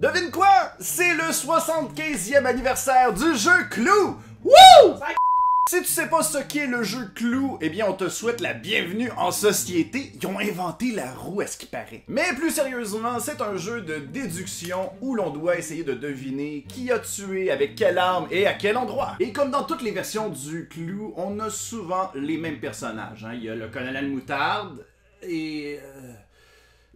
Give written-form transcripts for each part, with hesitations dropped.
Devine quoi? C'est le 75e anniversaire du jeu Clou! Wouh! Si tu sais pas ce qu'est le jeu Clou, eh bien on te souhaite la bienvenue en société. Ils ont inventé la roue à ce qui paraît. Mais plus sérieusement, c'est un jeu de déduction où l'on doit essayer de deviner qui a tué, avec quelle arme et à quel endroit. Et comme dans toutes les versions du Clou, on a souvent les mêmes personnages. Hein. Il y a le colonel Moutarde et...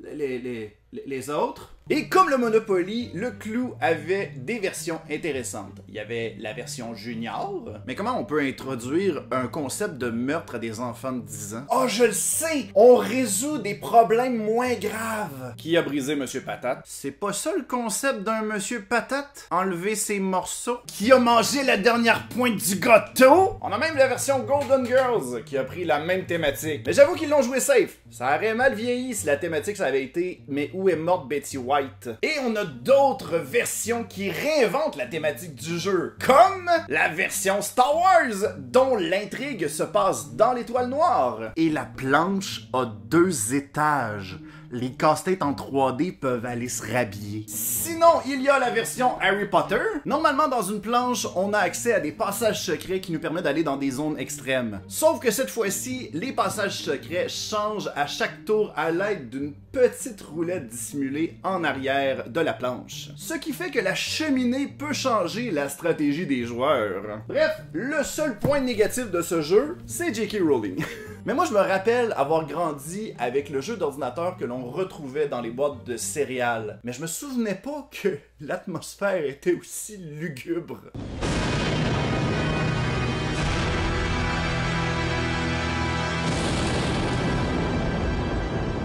les autres. Et comme le Monopoly, le Clou avait des versions intéressantes. Il y avait la version junior. Mais comment on peut introduire un concept de meurtre à des enfants de 10 ans? Oh, je le sais! On résout des problèmes moins graves. Qui a brisé Monsieur Patate? C'est pas ça le concept d'un Monsieur Patate? Enlever ses morceaux? Qui a mangé la dernière pointe du gâteau? On a même la version Golden Girls, qui a pris la même thématique. Mais j'avoue qu'ils l'ont joué safe. Ça aurait mal vieilli si la thématique ça avait été « Mais où est morte Betty White? » Et on a d'autres versions qui réinventent la thématique du jeu, comme la version Star Wars, dont l'intrigue se passe dans l'étoile noire. Et la planche a 2 étages. Les casse-têtes en 3D peuvent aller se rhabiller. Sinon, il y a la version Harry Potter. Normalement, dans une planche, on a accès à des passages secrets qui nous permettent d'aller dans des zones extrêmes. Sauf que cette fois-ci, les passages secrets changent à chaque tour à l'aide d'une petite roulette dissimulée en arrière de la planche. Ce qui fait que la cheminée peut changer la stratégie des joueurs. Bref, le seul point négatif de ce jeu, c'est J.K. Rowling. Mais moi, je me rappelle avoir grandi avec le jeu d'ordinateur que l'on retrouvait dans les boîtes de céréales. Mais je me souvenais pas que l'atmosphère était aussi lugubre.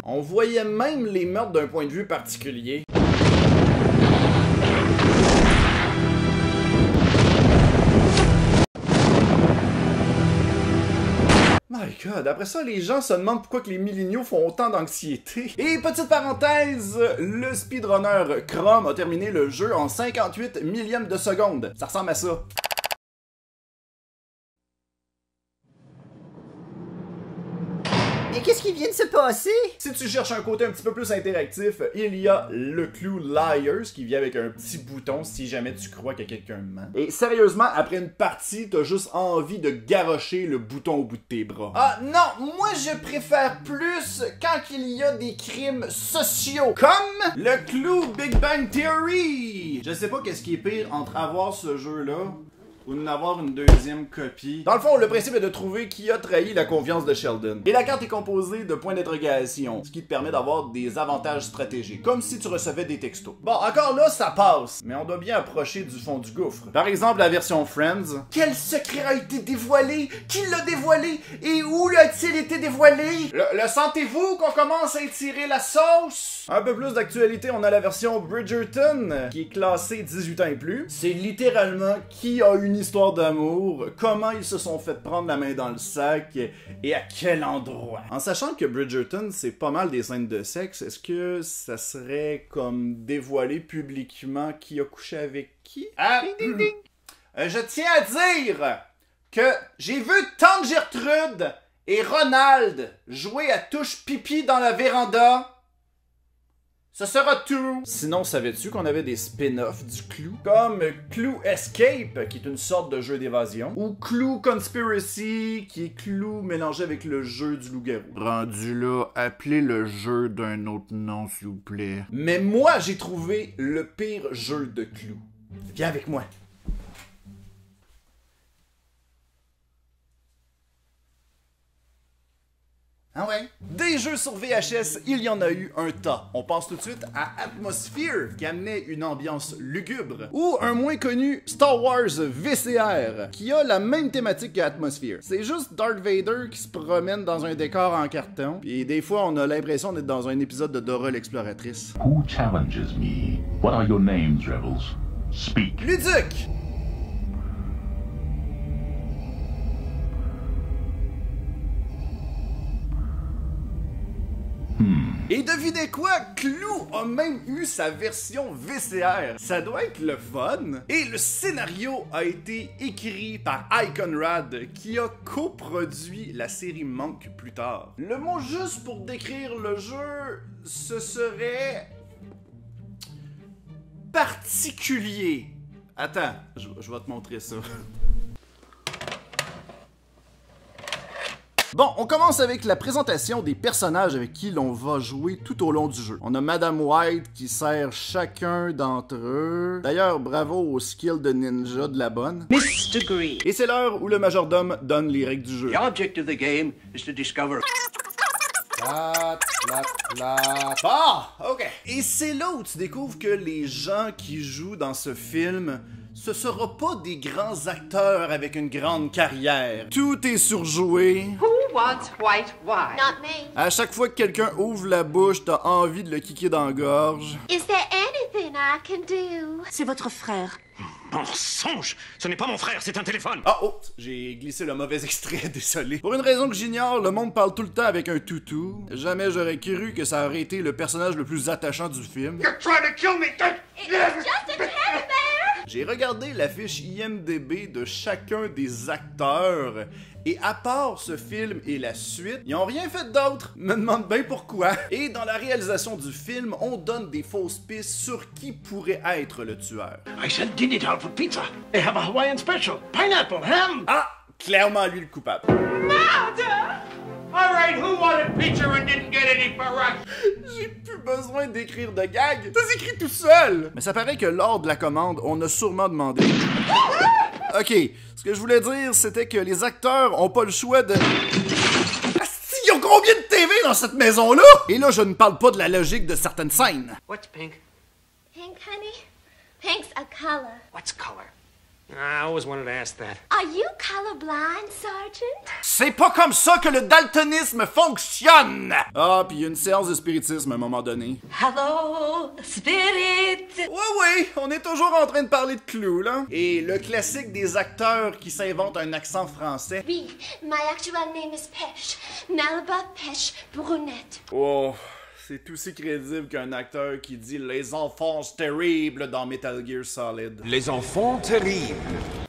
On voyait même les meurtres d'un point de vue particulier. My God, après ça, les gens se demandent pourquoi que les milléniaux font autant d'anxiété. Et petite parenthèse, le speedrunner Chrome a terminé le jeu en 58 millièmes de seconde. Ça ressemble à ça. Mais qu'est-ce qui vient de se passer? Si tu cherches un côté un petit peu plus interactif, il y a le Clou Liars qui vient avec un petit bouton si jamais tu crois que quelqu'un ment. Et sérieusement, après une partie, t'as juste envie de garrocher le bouton au bout de tes bras. Ah non, moi je préfère plus quand il y a des crimes sociaux, comme le Clou Big Bang Theory. Je sais pas qu'est-ce qui est pire entre avoir ce jeu-là ou d'en avoir une deuxième copie. Dans le fond, le principe est de trouver qui a trahi la confiance de Sheldon. Et la carte est composée de points d'interrogation, ce qui te permet d'avoir des avantages stratégiques, comme si tu recevais des textos. Bon, encore là, ça passe, mais on doit bien approcher du fond du gouffre. Par exemple, la version Friends. Quel secret a été dévoilé? Qui l'a dévoilé? Et où l'a-t-il été dévoilé? Le sentez-vous qu'on commence à étirer la sauce? Un peu plus d'actualité, on a la version Bridgerton, qui est classée 18 ans et plus. C'est littéralement qui a une histoire d'amour, comment ils se sont fait prendre la main dans le sac et à quel endroit. En sachant que Bridgerton, c'est pas mal des scènes de sexe, est-ce que ça serait comme dévoilé publiquement qui a couché avec qui? Ah, ding, ding, ding. Je tiens à dire que j'ai vu Tante Gertrude et Ronald jouer à touche pipi dans la véranda. Ce sera tout! Sinon, savais-tu qu'on avait des spin-offs du Clou? Comme Clou Escape, qui est une sorte de jeu d'évasion, ou Clou Conspiracy, qui est Clou mélangé avec le jeu du loup-garou. Rendu là, appelez le jeu d'un autre nom, s'il vous plaît. Mais moi, j'ai trouvé le pire jeu de Clou. Viens avec moi. Ah ouais? Des jeux sur VHS, il y en a eu un tas. On pense tout de suite à Atmosphere, qui amenait une ambiance lugubre, ou un moins connu Star Wars VCR, qui a la même thématique que Atmosphere. C'est juste Darth Vader qui se promène dans un décor en carton, et des fois on a l'impression d'être dans un épisode de Dora l'exploratrice. Who challenges me? What are your names, rebels? Speak. Luduc! Et devinez quoi? Clou a même eu sa version VCR. Ça doit être le fun. Et le scénario a été écrit par Iconrad, qui a coproduit la série Monk plus tard. Le mot juste pour décrire le jeu, ce serait particulier. Attends, je vais te montrer ça. Bon, on commence avec la présentation des personnages avec qui l'on va jouer tout au long du jeu. On a Madame White qui sert chacun d'entre eux. D'ailleurs, bravo au skill de ninja de la bonne. Mr. Green. Et c'est l'heure où le majordome donne les règles du jeu. The object of the game is to discover. Ah, ok. Et c'est là où tu découvres que les gens qui jouent dans ce film, ce sera pas des grands acteurs avec une grande carrière. Tout est surjoué. Who wants white wine? Not me. À chaque fois que quelqu'un ouvre la bouche, t'as envie de le kicker dans la gorge. Is there anything I can do? C'est votre frère. Mensonge! Ce n'est pas mon frère, c'est un téléphone! Ah, oh, j'ai glissé le mauvais extrait, désolé. Pour une raison que j'ignore, le monde parle tout le temps avec un toutou. Jamais j'aurais cru que ça aurait été le personnage le plus attachant du film. You're trying to kill me! It's just a teddy bear! J'ai regardé la fiche IMDb de chacun des acteurs, et à part ce film et la suite, ils ont rien fait d'autre. Me demande bien pourquoi. Et dans la réalisation du film, on donne des fausses pistes sur qui pourrait être le tueur. I sent Dini down for pizza. They have a Hawaiian special. Pineapple, ham! Ah! Clairement lui le coupable. All right, who wanted pizza and didn't get any for us? J'ai plus besoin d'écrire de gags, ça s'écrit tout seul! Mais ça paraît que lors de la commande, on a sûrement demandé... Ok, ce que je voulais dire, c'était que les acteurs ont pas le choix de... Asti, ils ont combien de TV dans cette maison-là? Et là, je ne parle pas de la logique de certaines scènes. What's pink? Pink, honey? Pink's a color. What's color? I always wanted to ask that. Are you colorblind, Sergeant? C'est pas comme ça que le daltonisme fonctionne! Ah, puis il y a une séance de spiritisme à un moment donné. Hello, spirit. Oui, on est toujours en train de parler de Clou, là. Et le classique des acteurs qui s'inventent un accent français. Oui, my actual name is Pesh. Melba Pesh Brunette. Oh, c'est aussi crédible qu'un acteur qui dit les enfants terribles dans Metal Gear Solid. Les enfants terribles.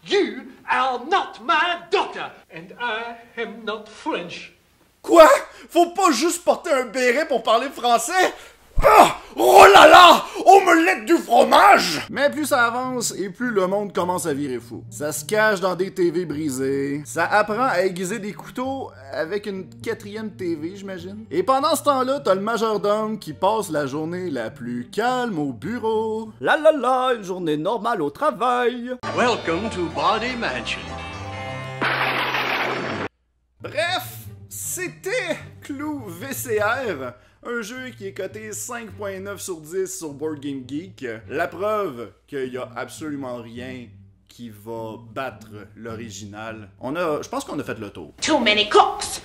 You are not my daughter, and I am not French. Quoi? Faut pas juste porter un béret pour parler français? Ah! Oh là là! Omelette du fromage! Mais plus ça avance et plus le monde commence à virer fou. Ça se cache dans des TV brisées. Ça apprend à aiguiser des couteaux avec une 4e TV, j'imagine. Et pendant ce temps-là, t'as le majordome qui passe la journée la plus calme au bureau. La la la, une journée normale au travail. Welcome to Body Mansion. Bref, c'était Clou VCR. Un jeu qui est coté 5.9 sur 10 sur Board Game Geek. La preuve qu'il y a absolument rien qui va battre l'original. Je pense qu'on a fait le tour. Too many cooks.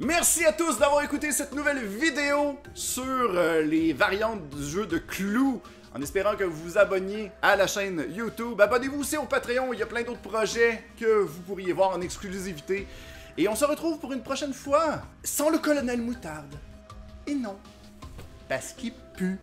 Merci à tous d'avoir écouté cette nouvelle vidéo sur les variantes du jeu de Clou. En espérant que vous vous abonniez à la chaîne YouTube. Abonnez-vous aussi au Patreon, il y a plein d'autres projets que vous pourriez voir en exclusivité. Et on se retrouve pour une prochaine fois, sans le colonel Moutarde. Et non, parce qu'il pue.